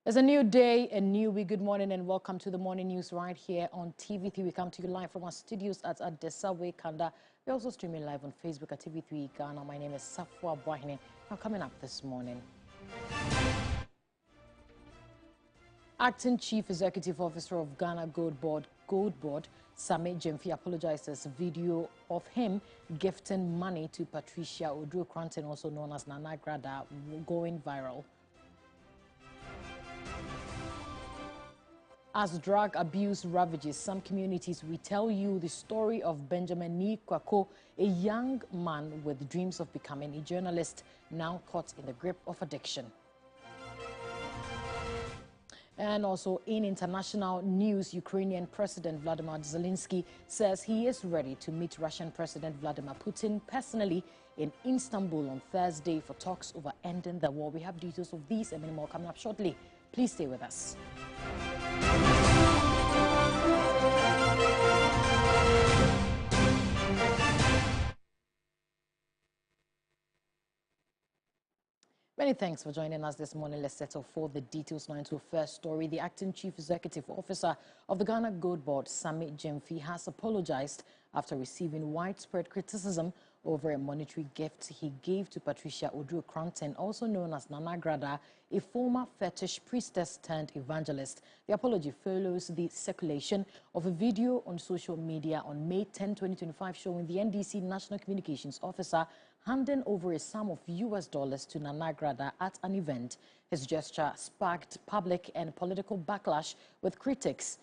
It's a new day, a new week. Good morning and welcome to the morning news right here on TV3. We come to you live from our studios at Adesawe Kanda. We're also streaming live on Facebook at TV3 Ghana. My name is Safwa Boahine. Now coming up this morning. Acting Chief Executive Officer of Ghana Gold Board, Sammy Jemfi apologizes. Video of him gifting money to Patricia Oduro-Cranton, also known as Nana Grada, going viral. As drug abuse ravages some communities, we tell you the story of Benjamin Ni Kwako, a young man with dreams of becoming a journalist, now caught in the grip of addiction. And also in international news, Ukrainian President Vladimir Zelensky says he is ready to meet Russian President Vladimir Putin personally in Istanbul on Thursday for talks over ending the war. We have details of these and many more coming up shortly. Please stay with us. Many thanks for joining us this morning. Let's settle for the details now into a first story. The acting chief executive officer of the Ghana Gold Board, Sammy Jemfi, has apologized after receiving widespread criticism over a monetary gift he gave to Patricia Oduro-Cranton, also known as Nana Grada, a former fetish priestess turned evangelist. The apology follows the circulation of a video on social media on May 10, 2025, showing the NDC National Communications Officer handing over a sum of US dollars to Nana Grada at an event. His gesture sparked public and political backlash, with critics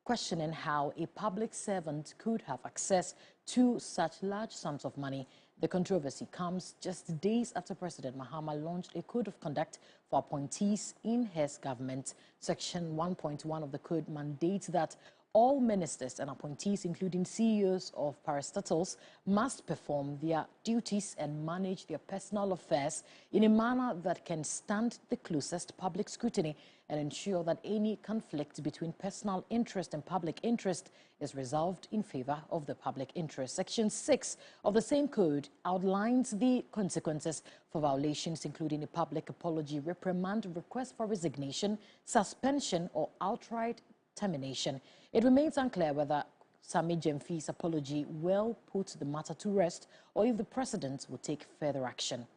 questioning how a public servant could have access to such large sums of money. The controversy comes just days after President Mahama launched a code of conduct for appointees in his government. Section 1.1 of the code mandates that all ministers and appointees, including CEOs of parastatals, must perform their duties and manage their personal affairs in a manner that can stand the closest public scrutiny and ensure that any conflict between personal interest and public interest is resolved in favor of the public interest. Section 6 of the same code outlines the consequences for violations, including a public apology, reprimand, request for resignation, suspension, or outright termination. It remains unclear whether Sammy Jemfi's apology will put the matter to rest or if the president will take further action.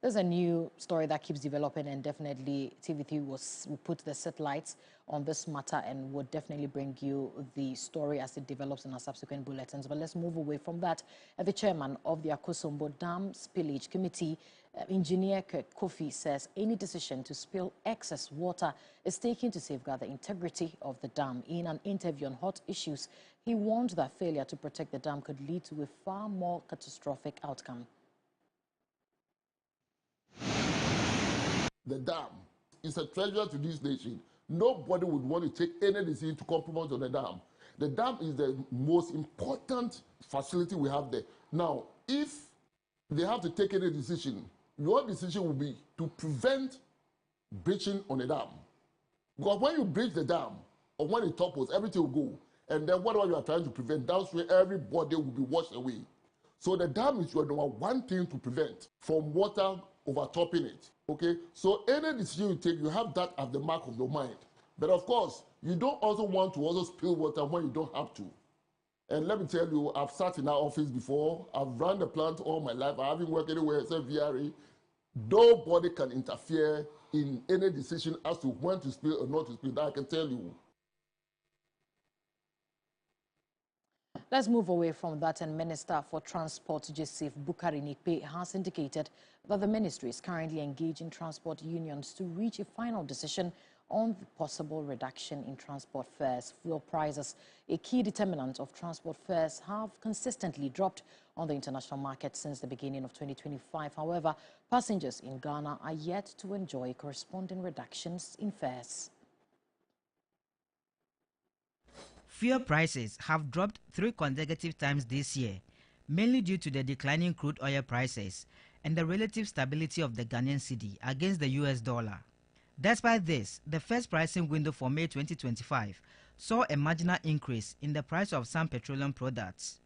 There's a new story that keeps developing, and definitely TV3 will put the satellites on this matter and would definitely bring you the story as it develops in our subsequent bulletins. But let's move away from that. The chairman of the Akosombo Dam Spillage Committee, Engineer Kirk Kofi, says any decision to spill excess water is taken to safeguard the integrity of the dam. In an interview on hot issues, he warned that failure to protect the dam could lead to a far more catastrophic outcome. The dam is a treasure to this nation. Nobody would want to take any decision to compromise on the dam. The dam is the most important facility we have there. Now, if they have to take any decision, your decision will be to prevent breaching on the dam. Because when you breach the dam, or when it topples, everything will go. And then whatever you are trying to prevent, that's where everybody will be washed away. So the dam is your number one thing to prevent from water overtopping it. Okay, so any decision you take, you have that at the mark of your mind. But of course, you don't also want to also spill water when you don't have to. And let me tell you, I've sat in our office before. I've run the plant all my life. I haven't worked anywhere except VRA. Nobody can interfere in any decision as to when to spill or not to spill. That I can tell you. Let's move away from that, and Minister for Transport Joseph Bukari Nikpe has indicated that the ministry is currently engaging transport unions to reach a final decision on the possible reduction in transport fares. Fuel prices, a key determinant of transport fares, have consistently dropped on the international market since the beginning of 2025. However, passengers in Ghana are yet to enjoy corresponding reductions in fares. Fuel prices have dropped 3 consecutive times this year, mainly due to the declining crude oil prices and the relative stability of the Ghanaian cedi against the US dollar. Despite this, the first pricing window for May 2025 saw a marginal increase in the price of some petroleum products.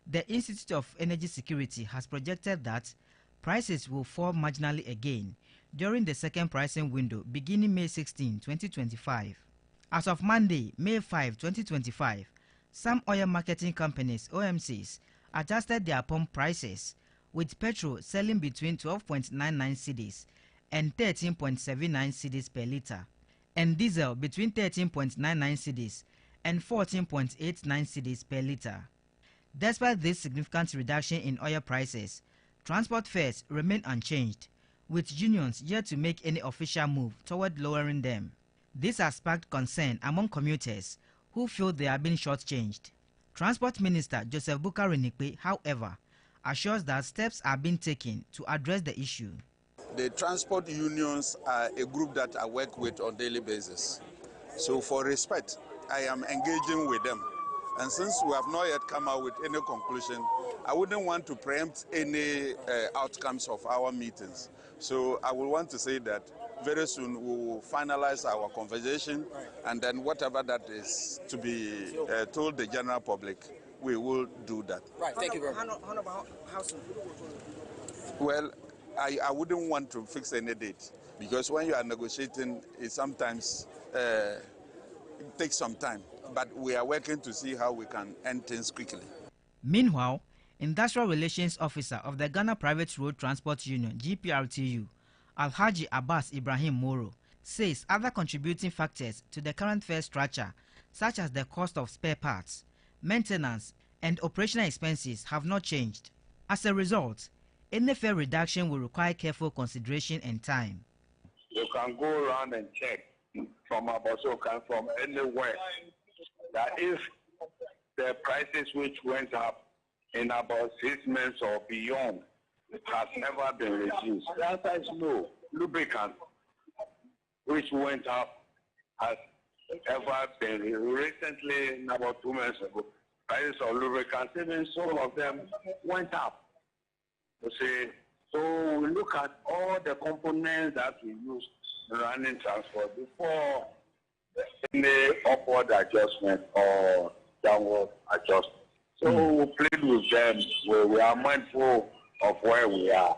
The Institute of Energy Security has projected that prices will fall marginally again during the second pricing window beginning May 16, 2025. As of Monday, May 5, 2025, some oil marketing companies, OMCs, adjusted their pump prices, with petrol selling between 12.99 cedis and 13.79 cedis per litre, and diesel between 13.99 cedis and 14.89 cedis per litre. Despite this significant reduction in oil prices, transport fares remain unchanged, with unions yet to make any official move toward lowering them. This has sparked concern among commuters who feel they are being shortchanged. Transport Minister Joseph Bukari-Nikpe, however, assures that steps are being taken to address the issue. The transport unions are a group that I work with on a daily basis. So for respect, I am engaging with them. And since we have not yet come out with any conclusion, I wouldn't want to preempt any outcomes of our meetings. So I will want to say that very soon we will finalize our conversation, and then whatever that is to be told the general public, we will do that. Right, thank you very much. How soon? Well, I wouldn't want to fix any date, because when you are negotiating, it sometimes takes some time. But we are working to see how we can end things quickly. Meanwhile, Industrial Relations Officer of the Ghana Private Road Transport Union, GPRTU, Alhaji Abbas Ibrahim Moro, says other contributing factors to the current fare structure, such as the cost of spare parts, maintenance, and operational expenses, have not changed. As a result, any fare reduction will require careful consideration and time. You can go around and check from Abosokan, from anywhere, that if the prices which went up in about 6 months or beyond has never been reduced. The answer is no. Lubricant, which went up, has ever been recently, in about 2 months ago. Prices of lubricants, even some of them went up. You see, so we look at all the components that we use in running transport before any upward adjustment or downward adjustment. So we played with them where we are mindful of where we are.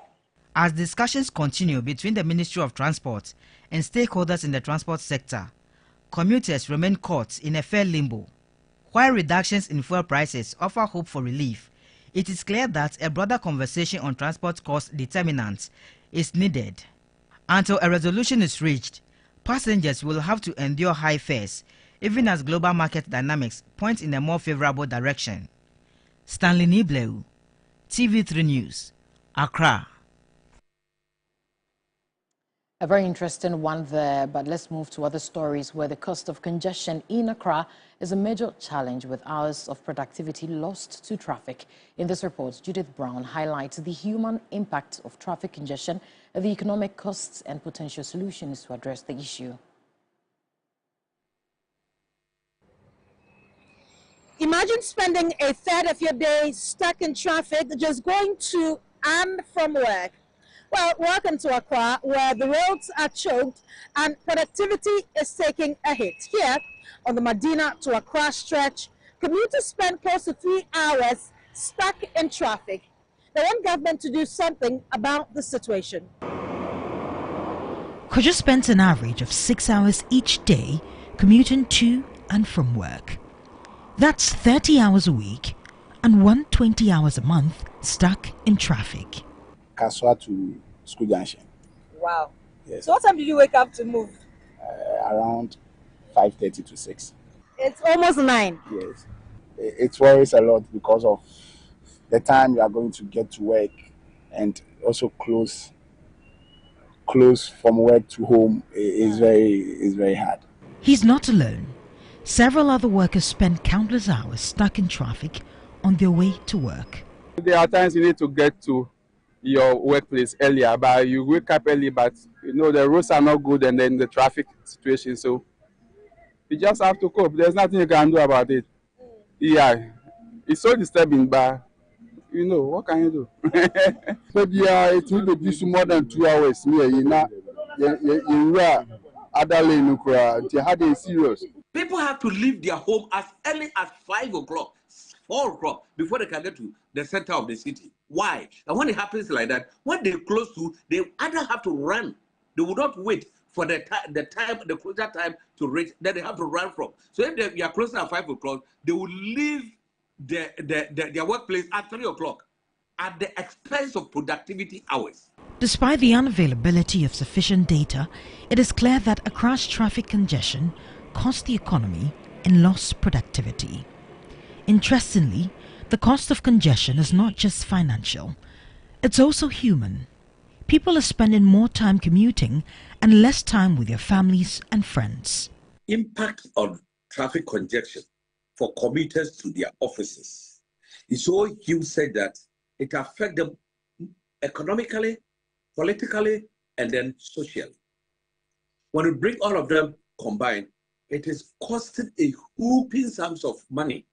As discussions continue between the Ministry of Transport and stakeholders in the transport sector, commuters remain caught in a fair limbo. While reductions in fuel prices offer hope for relief, it is clear that a broader conversation on transport cost determinants is needed. Until a resolution is reached, passengers will have to endure high fares, even as global market dynamics point in a more favorable direction. Stanley Nibleu, TV3 News, Accra. A very interesting one there, but let's move to other stories where the cost of congestion in Accra is a major challenge, with hours of productivity lost to traffic. In this report, Judith Brown highlights the human impact of traffic congestion, the economic costs and potential solutions to address the issue. Imagine spending a third of your day stuck in traffic just going to and from work. Well, welcome to Accra, where the roads are choked and productivity is taking a hit. Here, on the Medina to Accra stretch, commuters spend close to 3 hours stuck in traffic. They want government to do something about the situation. Kojo spends an average of 6 hours each day commuting to and from work. That's 30 hours a week and 120 hours a month stuck in traffic. Kaswa to School Junction. Wow. Yes. So what time did you wake up to move? Around 5:30 to 6. It's almost 9. Yes. It worries a lot because of the time you are going to get to work, and also close from work to home is very hard. He's not alone. Several other workers spend countless hours stuck in traffic on their way to work. There are times you need to get to your workplace earlier, but you wake up early, but you know the roads are not good, and then the traffic situation, so you just have to cope. There's nothing you can do about it. Yeah, it's so disturbing, but you know, what can you do? But yeah, it will be more than 2 hours. People have to leave their home as early as 5 o'clock. 4 o'clock before they can get to the center of the city. Why? And when it happens like that, when they close to, they either have to run. They will not wait for the closure time to reach, then they have to run from. So if they are closing at 5 o'clock, they will leave their workplace at 3 o'clock at the expense of productivity hours. Despite the unavailability of sufficient data, it is clear that Accra's traffic congestion cost the economy and lost productivity. Interestingly, the cost of congestion is not just financial, it's also human. People are spending more time commuting and less time with their families and friends. Impact on traffic congestion for commuters to their offices is so huge that it affects them economically, politically, and then socially. When we bring all of them combined, it is costing a whooping sums of money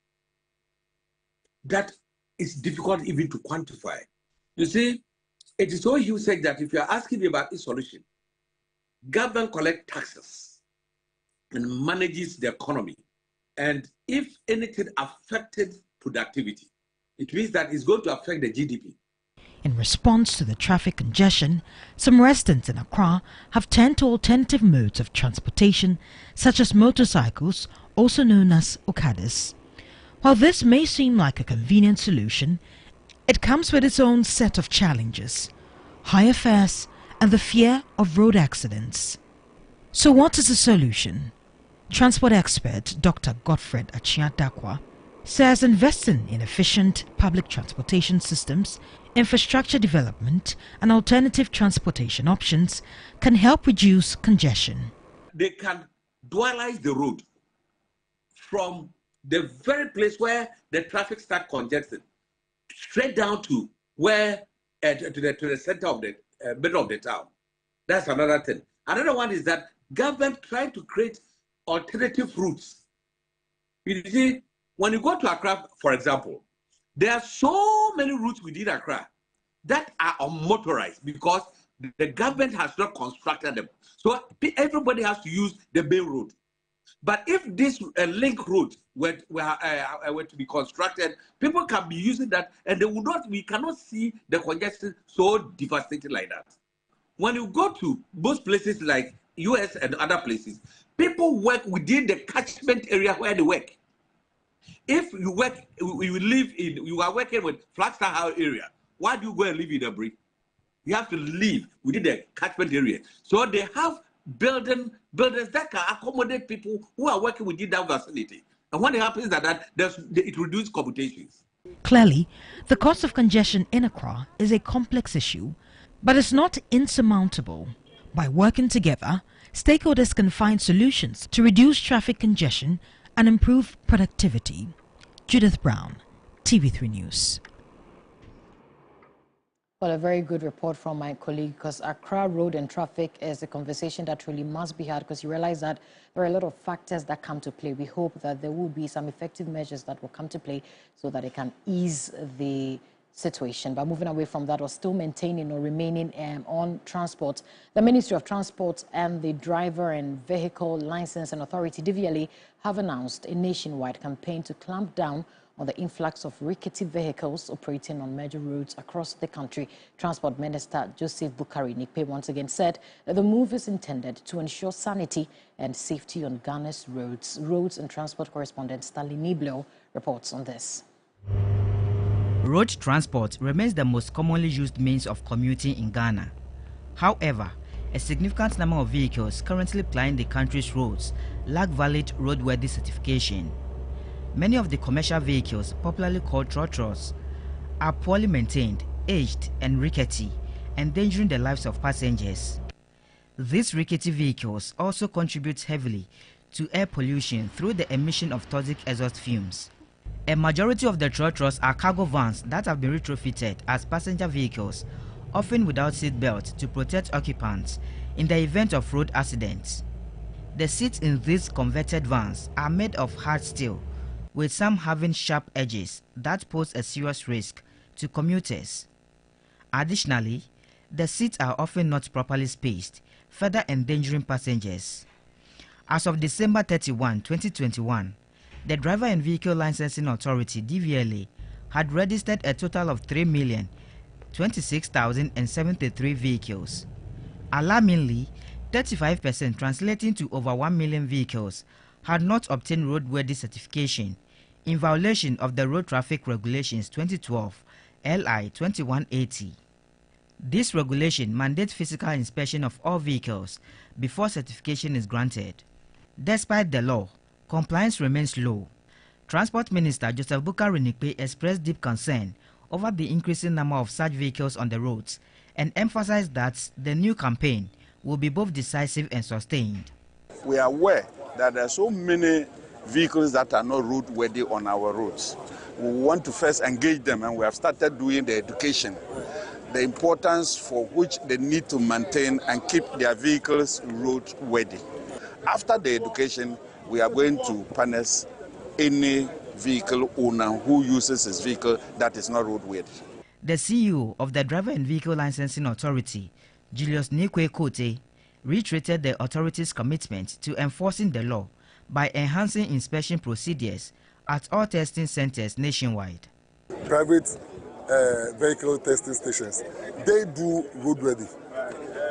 that is difficult even to quantify. You see, it is so huge that if you are asking me about a solution, government collects taxes and manages the economy. And if anything affected productivity, it means that it's going to affect the GDP. In response to the traffic congestion, some residents in Accra have turned to alternative modes of transportation, such as motorcycles, also known as Okadas. While this may seem like a convenient solution, it comes with its own set of challenges, higher fares and the fear of road accidents. So what is the solution? Transport expert Dr. Godfred Achiadakwa says investing in efficient public transportation systems, infrastructure development and alternative transportation options can help reduce congestion. They can dualize the road from the very place where the traffic starts congested straight down to where to the center of the middle of the town. That's another thing. Another one is that government trying to create alternative routes. You see, when you go to Accra, for example, there are so many routes within Accra that are unmotorized because the government has not constructed them. So everybody has to use the main road. But if this link road were to be constructed, people can be using that, and we cannot see the congestion so devastating like that. When you go to most places like US and other places, people work within the catchment area where they work. If you are working with Flagstaff House area, why do you go and live in Abri? You have to live within the catchment area. So they have buildings that can accommodate people who are working within that vicinity. And when it happens it reduces computations. Clearly, the cost of congestion in Accra is a complex issue, but it's not insurmountable. By working together, stakeholders can find solutions to reduce traffic congestion and improve productivity. Judith Brown, TV3 News. Well, a very good report from my colleague, because Accra road and traffic is a conversation that really must be had, because you realize that there are a lot of factors that come to play. We hope that there will be some effective measures that will come to play so that it can ease the situation. But moving away from that, or still maintaining or remaining on transport, the Ministry of Transport and the Driver and Vehicle License and Authority, DVLA, have announced a nationwide campaign to clamp down on the influx of rickety vehicles operating on major roads across the country. Transport Minister Joseph Bukari Nikpe once again said that the move is intended to ensure sanity and safety on Ghana's roads. Roads and Transport correspondent Stanley Niblo reports on this. Road transport remains the most commonly used means of commuting in Ghana. However, a significant number of vehicles currently plying the country's roads lack valid roadworthy certification. Many of the commercial vehicles, popularly called trotros, are poorly maintained, aged and rickety, endangering the lives of passengers. These rickety vehicles also contribute heavily to air pollution through the emission of toxic exhaust fumes. A majority of the trotros are cargo vans that have been retrofitted as passenger vehicles, often without seat belts to protect occupants in the event of road accidents. The seats in these converted vans are made of hard steel, with some having sharp edges that pose a serious risk to commuters. Additionally, the seats are often not properly spaced, further endangering passengers. As of December 31, 2021, The Driver and Vehicle Licensing Authority, DVLA, had registered a total of 3,026,073 vehicles. Alarmingly, 35%, translating to over 1 million vehicles, had not obtained roadworthy certification in violation of the Road Traffic Regulations 2012 LI 2180. This regulation mandates physical inspection of all vehicles before certification is granted. Despite the law, compliance remains low. Transport Minister Joseph Boukary-Nikpe expressed deep concern over the increasing number of such vehicles on the roads and emphasized that the new campaign will be both decisive and sustained. We are aware that there are so many vehicles that are not roadworthy on our roads. We want to first engage them, and we have started doing the education, the importance for which they need to maintain and keep their vehicles roadworthy. After the education, we are going to punish any vehicle owner who uses his vehicle that is not roadworthy. The CEO of the Driver and Vehicle Licensing Authority, Julius Nikwe Kote, reiterated the authority's commitment to enforcing the law by enhancing inspection procedures at all testing centers nationwide. Private vehicle testing stations, they do roadworthy.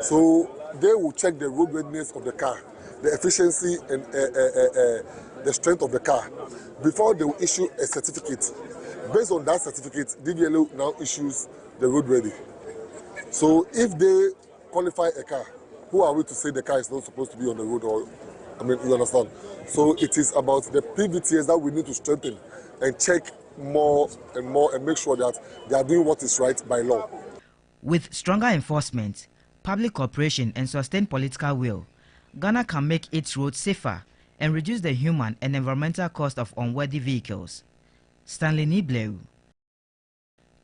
So they will check the roadworthiness of the car, the efficiency and the strength of the car before they will issue a certificate. Based on that certificate, DVLA now issues the roadworthy. So if they qualify a car, who are we to say the car is not supposed to be on the road? Or, I mean, you understand? So it is about the PVTs that we need to strengthen and check more and make sure that they are doing what is right by law. With stronger enforcement, public cooperation and sustained political will, Ghana can make its roads safer and reduce the human and environmental cost of unworthy vehicles. Stanley Nibleu,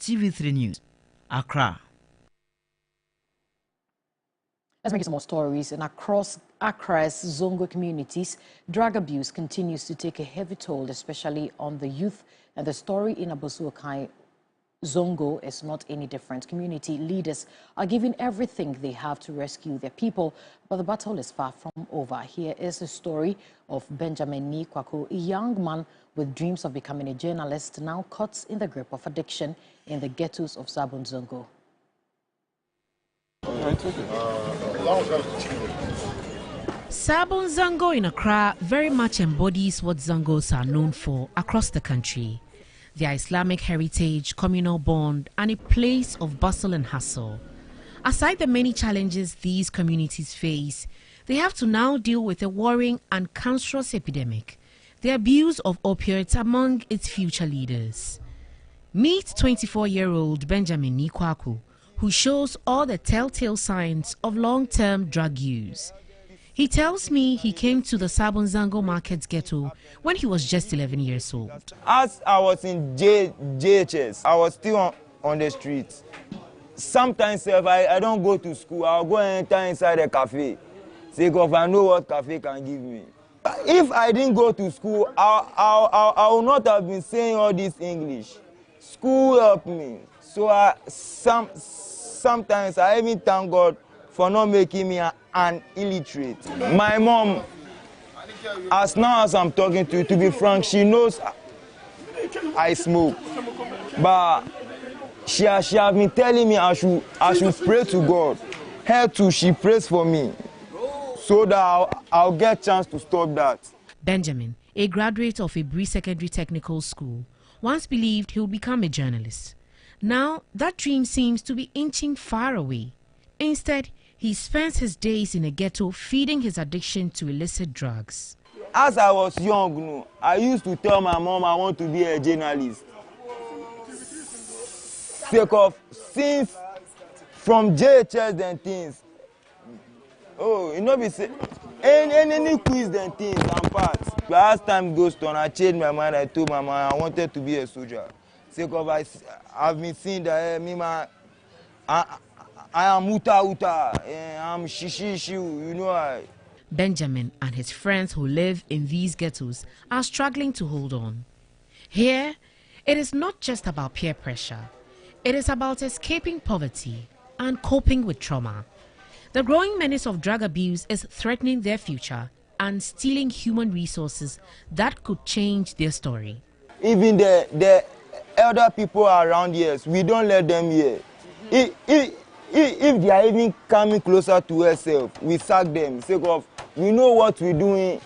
TV3 News, Accra. Let's make some more stories. And across Accra's Zongo communities, drug abuse continues to take a heavy toll, especially on the youth. And the story in Abosuokai Zongo is not any different. Community leaders are giving everything they have to rescue their people, but the battle is far from over. Here is the story of Benjamin Nikwaku, a young man with dreams of becoming a journalist, now caught in the grip of addiction in the ghettos of Sabon Zongo. Sabon Zongo in Accra very much embodies what Zongos are known for across the country. Their Islamic heritage, communal bond, and a place of bustle and hustle. Aside the many challenges these communities face, they have to now deal with a worrying and cancerous epidemic, the abuse of opioids among its future leaders. Meet 24-year-old Benjamin Nikwaku, who shows all the telltale signs of long-term drug use. He tells me he came to the Sabon Zongo Market ghetto when he was just 11 years old. As I was in JHS, I was still on the streets. Sometimes if I don't go to school, I'll go and enter inside a cafe. Say, if I know what cafe can give me. If I didn't go to school, I would not have been saying all this English. School helped me. So sometimes I even thank God for not making me an illiterate. My mom, as now as I'm talking to you, to be frank, she knows I smoke. But she has been telling me I should pray to God. Her too, she prays for me, so that I'll get a chance to stop that. Benjamin, a graduate of a Bree Secondary Technical School, once believed he would become a journalist. Now, that dream seems to be inching far away. Instead, he spends his days in a ghetto feeding his addiction to illicit drugs. As I was young, I used to tell my mom I want to be a journalist. Since from JHS and things, be say, any quiz and things and parts. But as time goes on, I changed my mind. I told my mom I wanted to be a soldier. I've been seeing that I am uta, I'm shishi, you know. Benjamin and his friends who live in these ghettos are struggling to hold on. Here, it is not just about peer pressure. It is about escaping poverty and coping with trauma. The growing menace of drug abuse is threatening their future and stealing human resources that could change their story. Even the elder people around here, we don't let them here. If they are even coming closer to ourselves, we sack them. Sake of, we know what we're doing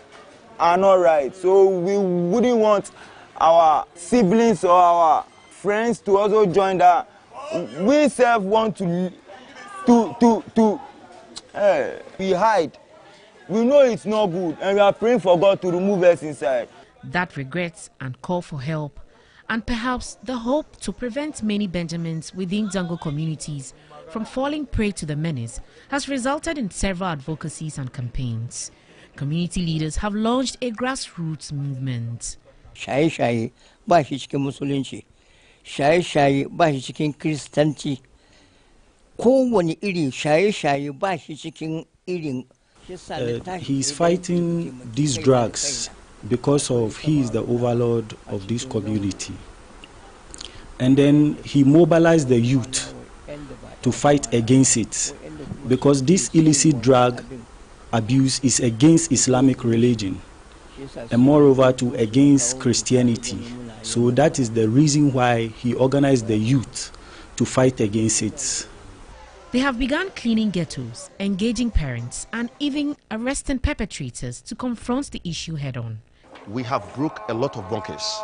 are not right. So we wouldn't want our siblings or our friends to also join that. We self want to we hide. We know it's not good, and we are praying for God to remove us inside. That regrets and call for help, and perhaps the hope to prevent many Benjamins within Zango communities from falling prey to the menace has resulted in several advocacies and campaigns. Community leaders have launched a grassroots movement. Shaye-shaye ba shi cikin musulunci, shaye-shaye ba shi cikin kristanci, kowane iri shaye-shaye ba shi cikin irin. He's fighting these drugs because of he is the overlord of this community. And then he mobilized the youth to fight against it, because this illicit drug abuse is against Islamic religion and moreover to against Christianity. So that is the reason why he organized the youth to fight against it. They have begun cleaning ghettos, engaging parents, and even arresting perpetrators to confront the issue head-on. We have broke a lot of bunkers,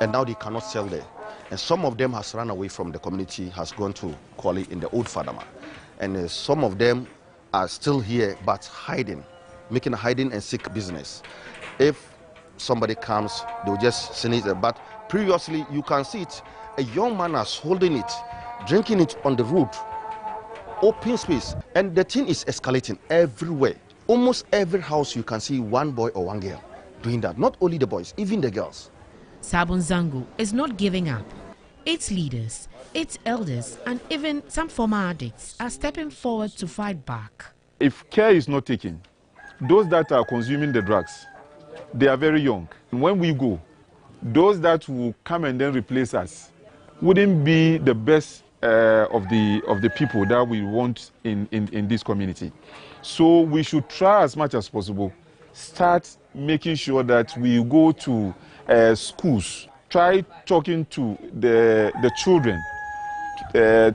and now they cannot sell there. And some of them has run away from the community, has gone to Kwali in the old Fadama. And some of them are still here, but hiding, making a hiding and seek business. If somebody comes, they'll just sneeze it. But previously, you can see it, a young man is holding it, drinking it on the road, open space, and the thing is escalating everywhere. Almost every house you can see one boy or one girl doing that. Not only the boys, even the girls. Sabon Zango is not giving up. Its leaders, its elders, and even some former addicts are stepping forward to fight back. If care is not taken, those that are consuming the drugs, they are very young. When we go, those that will come and then replace us wouldn't be the best of the people that we want in this community. So we should try as much as possible, start making sure that we go to schools, try talking to the children,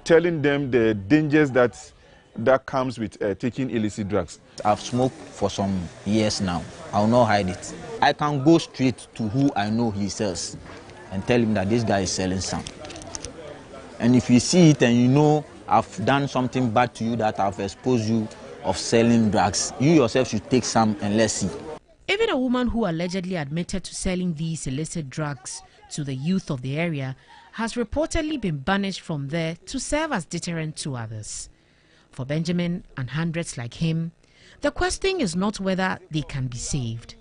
telling them the dangers that comes with taking illicit drugs. I've smoked for some years now. I will not hide it. I can go straight to who I know he sells and tell him that this guy is selling some. And if you see it and you know I've done something bad to you, that I've exposed you of selling drugs, you yourself should take some and let's see. Even a woman who allegedly admitted to selling these illicit drugs to the youth of the area has reportedly been banished from there to serve as deterrent to others. For Benjamin and hundreds like him, the question is not whether they can be saved.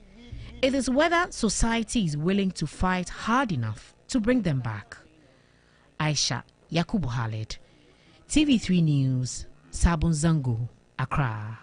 It is whether society is willing to fight hard enough to bring them back. Aisha Yakubu Khalid, TV3 News, Sabon Zango, Accra.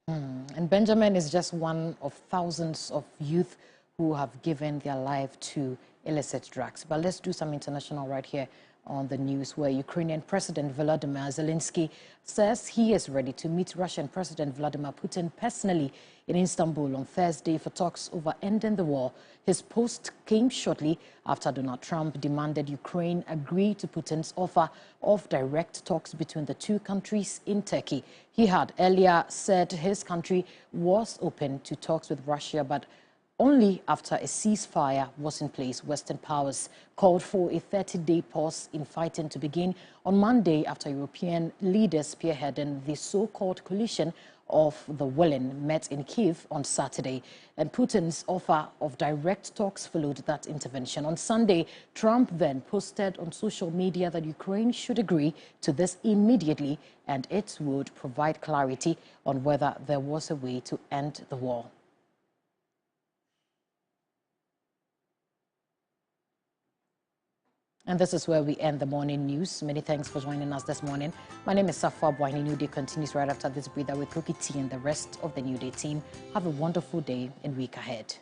And Benjamin is just one of thousands of youth who have given their life to illicit drugs. But let's do some international right here on the news, where Ukrainian President Volodymyr Zelensky says he is ready to meet Russian President Vladimir Putin personally in Istanbul on Thursday for talks over ending the war. His post came shortly after Donald Trump demanded Ukraine agree to Putin's offer of direct talks between the two countries in Turkey. He had earlier said his country was open to talks with Russia, but only after a ceasefire was in place. Western powers called for a 30-day pause in fighting to begin on Monday after European leaders spearheading the so-called coalition of the willing met in Kyiv on Saturday. And Putin's offer of direct talks followed that intervention. On Sunday, Trump then posted on social media that Ukraine should agree to this immediately, and it would provide clarity on whether there was a way to end the war. And this is where we end the morning news. Many thanks for joining us this morning. My name is Safwa Bwahini. New Day continues right after this breather with Cookie T and the rest of the New Day team. Have a wonderful day and week ahead.